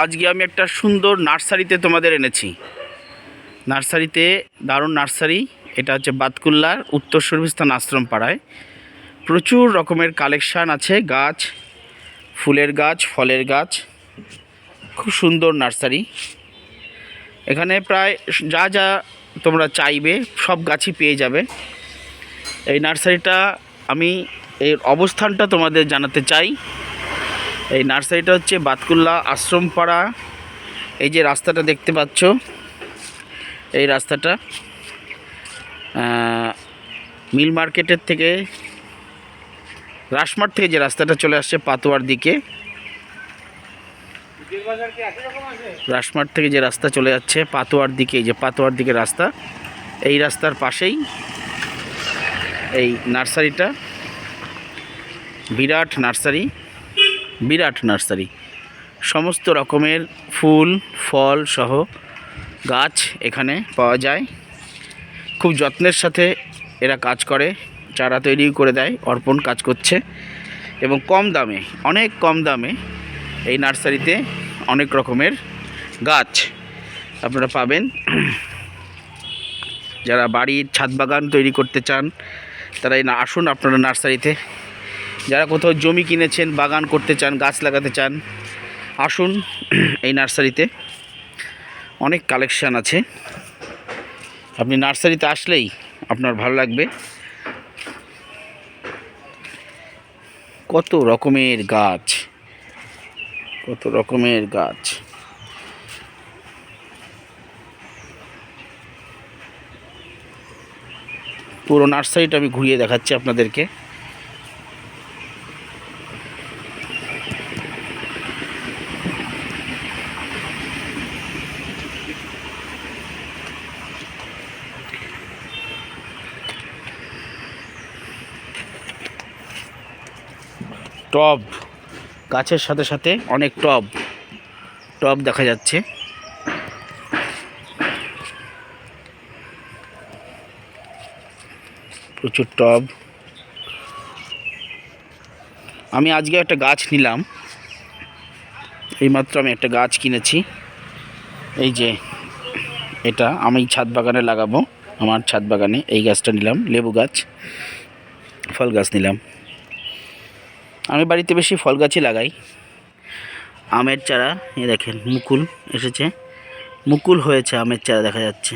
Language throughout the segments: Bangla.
আজকে আমি একটা সুন্দর নার্সারিতে তোমাদের এনেছি। নার্সারিতে দারুণ নার্সারি। এটা হচ্ছে বাতকুল্লার উত্তর সুরভিস্তান আশ্রম পাড়ায়। প্রচুর রকমের কালেকশান আছে, গাছ, ফুলের গাছ, ফলের গাছ। খুব সুন্দর নার্সারি। এখানে প্রায় যা যা তোমরা চাইবে সব গাছই পেয়ে যাবে। এই নার্সারিটা আমি এর অবস্থানটা তোমাদের জানাতে চাই। এই নার্সারিটা হচ্ছে বাতকুল্লা আশ্রম পাড়া। এই যে রাস্তাটা দেখতে পাচ্ছ, এই রাস্তাটা মিল মার্কেটের থেকে, রাসমার্ট থেকে যে রাস্তাটা চলে আসছে পাতুয়ার দিকে, রাসমার্ট থেকে যে রাস্তা চলে যাচ্ছে পাতুয়ার দিকে, এই যে পাতুয়ার দিকে রাস্তা, এই রাস্তার পাশেই এই নার্সারিটা। বিরাট নার্সারি, বিরাট নার্সারি। সমস্ত রকমের ফুল ফল সহ গাছ এখানে পাওয়া যায়। খুব যত্নের সাথে এরা কাজ করে, চারা তৈরি করে দেয়। অর্পণ কাজ করছে এবং কম দামে, অনেক কম দামে এই নার্সারিতে অনেক রকমের গাছ আপনারা পাবেন। যারা বাড়ির ছাদ বাগান তৈরি করতে চান তারা আসুন আপনারা নার্সারিতে। যারা কোথাও জমি কিনেছেন, বাগান করতে চান, গাছ লাগাতে চান, আসুন এই নার্সারিতে। অনেক কালেকশান আছে। আপনি নার্সারিতে আসলেই আপনার ভালো লাগবে। কত রকমের গাছ, কত রকমের গাছ। পুরো নার্সারিটা আমি ঘুরিয়ে দেখাচ্ছি আপনাদেরকে। টব, গাছের সাথে সাথে অনেক টব টব দেখা যাচ্ছে। প্রচুর টব। আমি আজকে একটা গাছ নিলাম, এইমাত্র আমি একটা গাছ কিনেছি। এই যে এটা আমি ছাদ বাগানে লাগাবো। আমার ছাদ বাগানে এই গাছটা নিলাম, লেবু গাছ, ফল গাছ নিলাম। আমি বাড়িতে বেশি ফল গাছই লাগাই। আমের চারা, এই দেখেন মুকুল এসেছে, মুকুল হয়েছে, আমের চারা দেখা যাচ্ছে।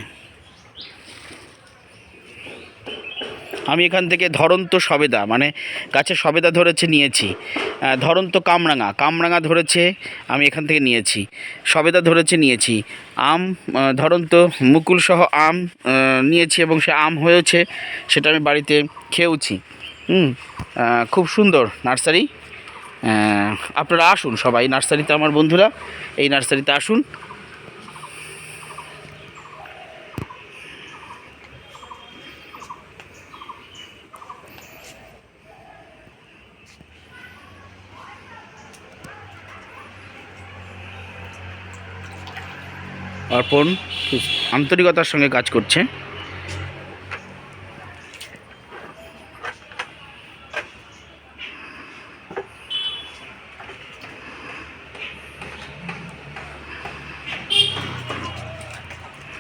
আমি এখান থেকে ধরন্ত সবেদা, মানে গাছে সবেদা ধরেছে নিয়েছি। ধরন্ত কামরাঙা ধরেছে, আমি এখান থেকে নিয়েছি। সবেদা ধরেছে নিয়েছি। আম, ধরন্ত মুকুল সহ আম নিয়েছি এবং সে আম হয়েছে, সেটা আমি বাড়িতে খেয়েওছি। খুব সুন্দর নার্সারি। আপনারা আসুন সবাই নার্সারিতে, আমার বন্ধুরা এই নার্সারিতে আসুন। অর্পণ আন্তরিকতার সঙ্গে কাজ করছে।